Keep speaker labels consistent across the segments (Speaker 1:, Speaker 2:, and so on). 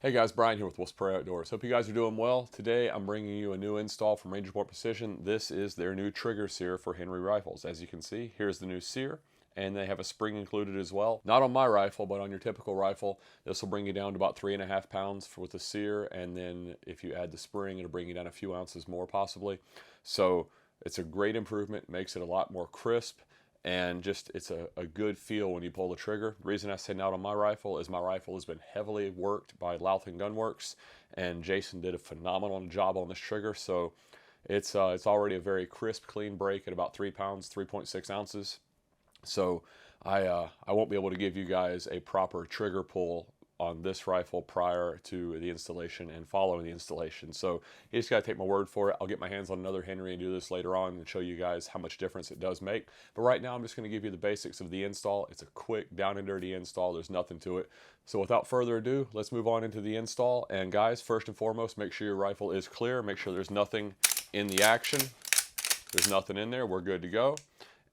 Speaker 1: Hey guys, Brian here with Wolf's Prairie Outdoors. Hope you guys are doing well. Today I'm bringing you a new install from Ranger Point Precision. This is their new trigger sear for Henry rifles. As you can see, here's the new sear, and they have a spring included as well. Not on my rifle, but on your typical rifle. This will bring you down to about 3.5 pounds with the sear, and then if you add the spring, it'll bring you down a few ounces more possibly. So it's a great improvement, makes it a lot more crisp, and just it's a good feel when you pull the trigger. The reason I say not on my rifle is my rifle has been heavily worked by Louth and Gunworks, and Jason did a phenomenal job on this trigger. So it's already a very crisp, clean break at about 3 pounds, 3.6 ounces. So I won't be able to give you guys a proper trigger pull on this rifle prior to the installation and following the installation. So you just got to take my word for it. I'll get my hands on another Henry and do this later on and show you guys how much difference it does make. But right now I'm just going to give you the basics of the install. It's a quick, down and dirty install. There's nothing to it. So without further ado, let's move on into the install. And guys, first and foremost, make sure your rifle is clear. Make sure there's nothing in the action. There's nothing in there. We're good to go.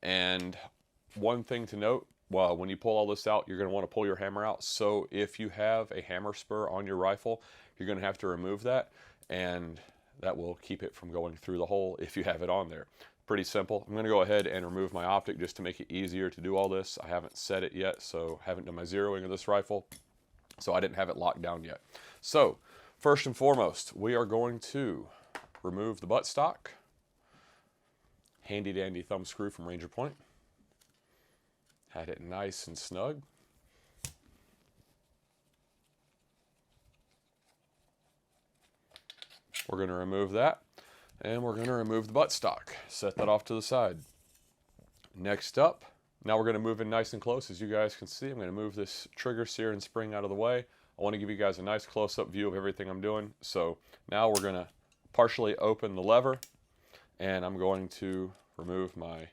Speaker 1: And one thing to note, well, when you pull all this out, you're going to want to pull your hammer out. So if you have a hammer spur on your rifle, you're going to have to remove that, and that will keep it from going through the hole if you have it on there. Pretty simple. I'm going to go ahead and remove my optic just to make it easier to do all this. I haven't set it yet, so haven't done my zeroing of this rifle, so I didn't have it locked down yet. So first and foremost, we are going to remove the buttstock. Handy dandy thumb screw from Ranger Point. Had it nice and snug. We're going to remove that, and we're going to remove the buttstock. Set that off to the side. Next up, now we're going to move in nice and close. As you guys can see, I'm going to move this trigger sear and spring out of the way. I want to give you guys a nice close-up view of everything I'm doing. So now we're going to partially open the lever, and I'm going to remove my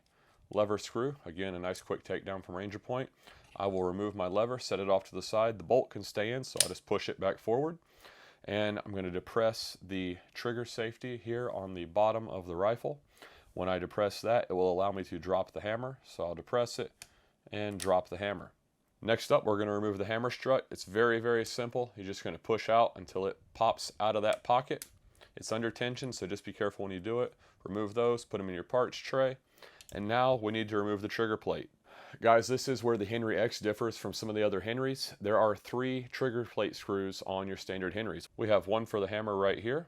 Speaker 1: lever screw. Again, a nice quick takedown from Ranger Point. I will remove my lever, set it off to the side. The bolt can stay in, so I'll just push it back forward. And I'm going to depress the trigger safety here on the bottom of the rifle. When I depress that, it will allow me to drop the hammer. So I'll depress it and drop the hammer. Next up, we're going to remove the hammer strut. It's very, very simple. You're just going to push out until it pops out of that pocket. It's under tension, so just be careful when you do it. Remove those, put them in your parts tray. And now we need to remove the trigger plate. Guys, this is where the Henry X differs from some of the other Henrys. There are 3 trigger plate screws on your standard Henrys. We have one for the hammer right here.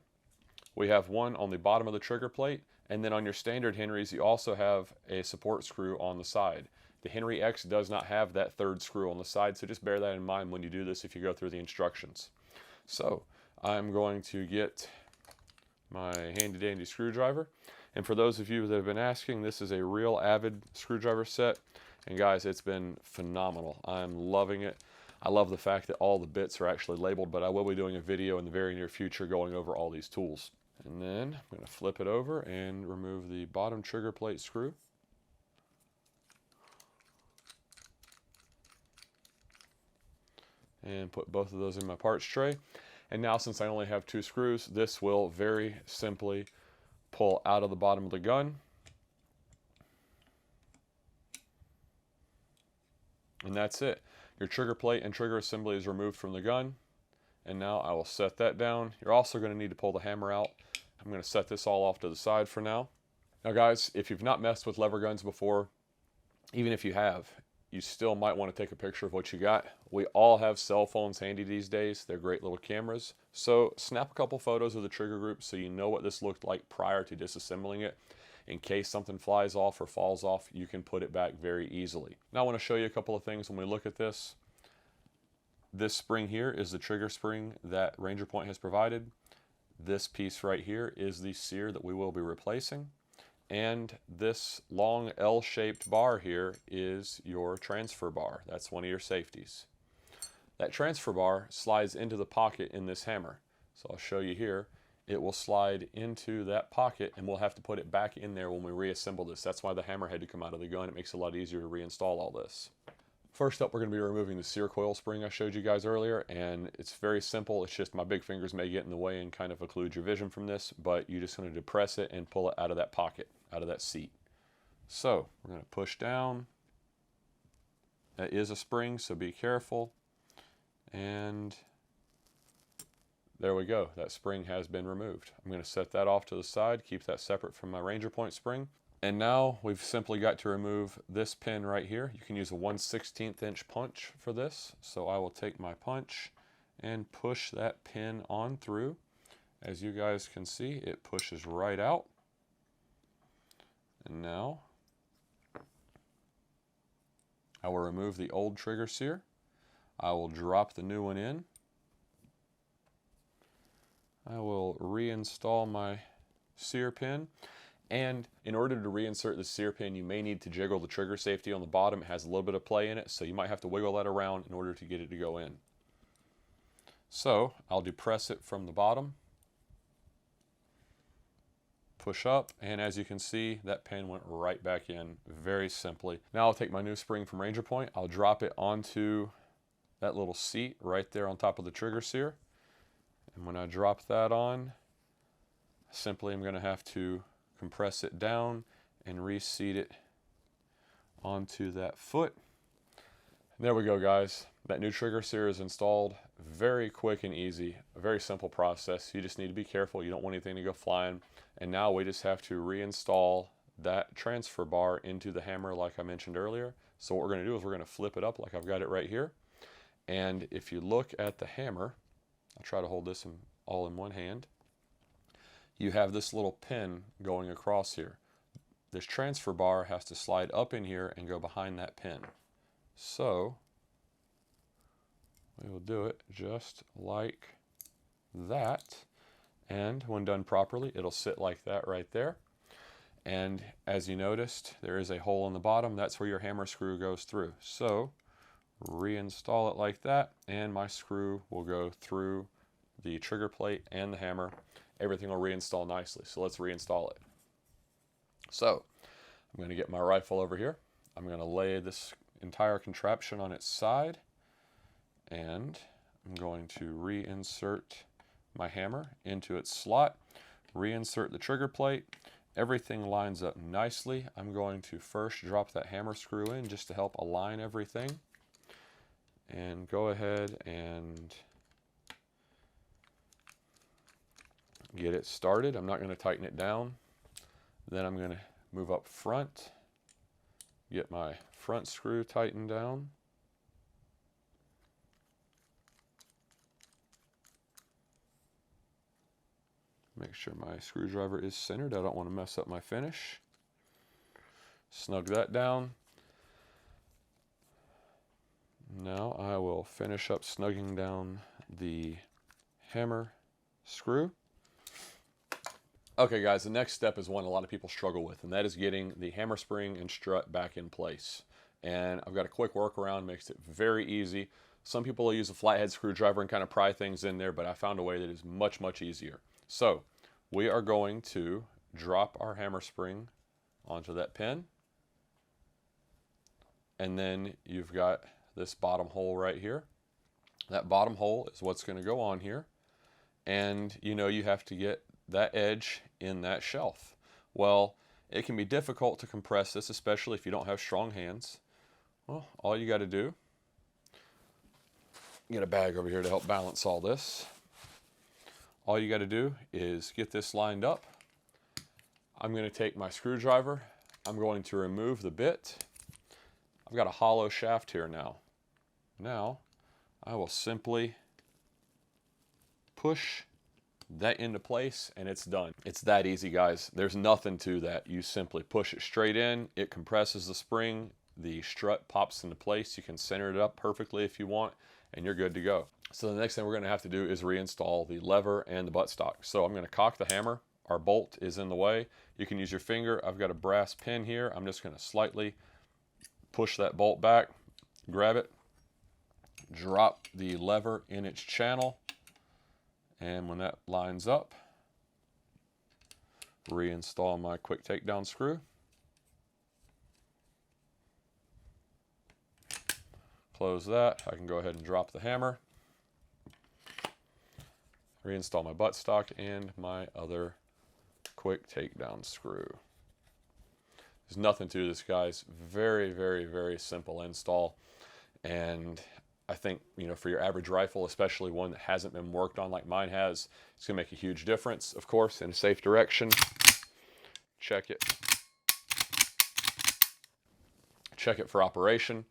Speaker 1: We have one on the bottom of the trigger plate. And then on your standard Henrys, you also have a support screw on the side. The Henry X does not have that 3rd screw on the side, so just bear that in mind when you do this if you go through the instructions. So I'm going to get my handy dandy screwdriver. And for those of you that have been asking, this is a real Avid screwdriver set. And guys, it's been phenomenal. I'm loving it. I love the fact that all the bits are actually labeled, but I will be doing a video in the very near future going over all these tools. And then I'm going to flip it over and remove the bottom trigger plate screw. And put both of those in my parts tray. And now, since I only have 2 screws, this will very simply pull out of the bottom of the gun. And that's it. Your trigger plate and trigger assembly is removed from the gun. And now I will set that down. You're also going to need to pull the hammer out. I'm going to set this all off to the side for now. Now guys, if you've not messed with lever guns before, even if you have, you still might want to take a picture of what you got. We all have cell phones handy these days. They're great little cameras. So snap a couple photos of the trigger group so you know what this looked like prior to disassembling it. In case something flies off or falls off, you can put it back very easily. Now I want to show you a couple of things when we look at this. This spring here is the trigger spring that Ranger Point has provided. This piece right here is the sear that we will be replacing. And this long L-shaped bar here is your transfer bar. That's one of your safeties. That transfer bar slides into the pocket in this hammer. So I'll show you here. It will slide into that pocket, and we'll have to put it back in there when we reassemble this. That's why the hammer had to come out of the gun. It makes it a lot easier to reinstall all this. First up, we're going to be removing the Sear coil spring I showed you guys earlier, and it's very simple. It's just my big fingers may get in the way and kind of occlude your vision from this, but you just want to depress it and pull it out of that pocket, out of that seat. So we're going to push down. That is a spring, so be careful. And there we go. That spring has been removed. I'm going to set that off to the side, keep that separate from my Ranger Point spring. And now we've simply got to remove this pin right here. You can use a 1/16 inch punch for this. So I will take my punch and push that pin on through. As you guys can see, it pushes right out. And now I will remove the old trigger sear. I will drop the new one in. I will reinstall my sear pin. And in order to reinsert the sear pin, you may need to jiggle the trigger safety on the bottom. It has a little bit of play in it, so you might have to wiggle that around in order to get it to go in. So I'll depress it from the bottom, push up, and as you can see, that pin went right back in very simply. Now I'll take my new spring from Ranger Point. I'll drop it onto that little seat right there on top of the trigger sear. And when I drop that on, simply I'm going to have to compress it down and reseat it onto that foot. And there we go, guys. That new trigger sear is installed. Very quick and easy. A very simple process. You just need to be careful. You don't want anything to go flying. And now we just have to reinstall that transfer bar into the hammer like I mentioned earlier. So what we're going to do is we're going to flip it up like I've got it right here. And if you look at the hammer, I'll try to hold this all in one hand. You have this little pin going across here. This transfer bar has to slide up in here and go behind that pin. So we will do it just like that. And when done properly, it'll sit like that right there. And as you noticed, there is a hole in the bottom. That's where your hammer screw goes through. So reinstall it like that, and my screw will go through the trigger plate and the hammer. Everything will reinstall nicely. So let's reinstall it. So I'm going to get my rifle over here. I'm going to lay this entire contraption on its side, and I'm going to reinsert my hammer into its slot, reinsert the trigger plate. Everything lines up nicely. I'm going to first drop that hammer screw in just to help align everything, and go ahead and get it started. I'm not going to tighten it down. Then I'm going to move up front, get my front screw tightened down. Make sure my screwdriver is centered. I don't want to mess up my finish. Snug that down. Now I will finish up snugging down the hammer screw. Okay guys, the next step is one a lot of people struggle with, and that is getting the hammer spring and strut back in place. And I've got a quick workaround, makes it very easy. Some people will use a flathead screwdriver and kind of pry things in there, but I found a way that is much, much easier. So we are going to drop our hammer spring onto that pin. And then you've got this bottom hole right here. That bottom hole is what's going to go on here. And you know you have to get that edge in that shelf. Well, it can be difficult to compress this, especially if you don't have strong hands. Well, all you got to do, get a bag over here to help balance all this. All you got to do is get this lined up. I'm going to take my screwdriver. I'm going to remove the bit. I've got a hollow shaft here now. Now, I will simply push that into place and it's done. It's that easy, guys. There's nothing to that. You simply push it straight in, it compresses the spring, the strut pops into place. You can center it up perfectly if you want, and you're good to go. So the next thing we're going to have to do is reinstall the lever and the buttstock. So I'm going to cock the hammer. Our bolt is in the way. You can use your finger. I've got a brass pin here. I'm just going to slightly push that bolt back, grab it, drop the lever in its channel, and when that lines up, reinstall my quick takedown screw. Close that. I can go ahead and drop the hammer, reinstall my buttstock and my other quick takedown screw. There's nothing to this, guys. Very, very, very simple install. And I think, you know, for your average rifle, especially one that hasn't been worked on like mine has, it's going to make a huge difference. Of course, in a safe direction. Check it. Check it for operation.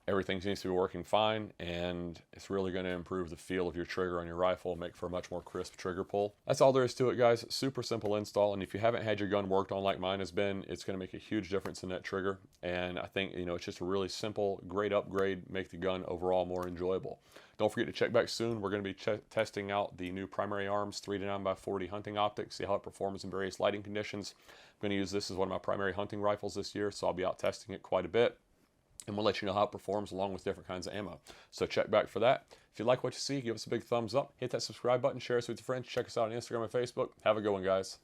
Speaker 1: Everything seems to be working fine, and it's really going to improve the feel of your trigger on your rifle, make for a much more crisp trigger pull. That's all there is to it, guys. Super simple install, and if you haven't had your gun worked on like mine has been, it's going to make a huge difference in that trigger. And I think, you know, it's just a really simple, great upgrade, make the gun overall more enjoyable. Don't forget to check back soon. We're going to be testing out the new Primary Arms 3 to 9x40 hunting optics, see how it performs in various lighting conditions. I'm going to use this as one of my primary hunting rifles this year, so I'll be out testing it quite a bit. And we'll let you know how it performs along with different kinds of ammo. So check back for that. If you like what you see, give us a big thumbs up. Hit that subscribe button. Share us with your friends. Check us out on Instagram and Facebook. Have a good one, guys.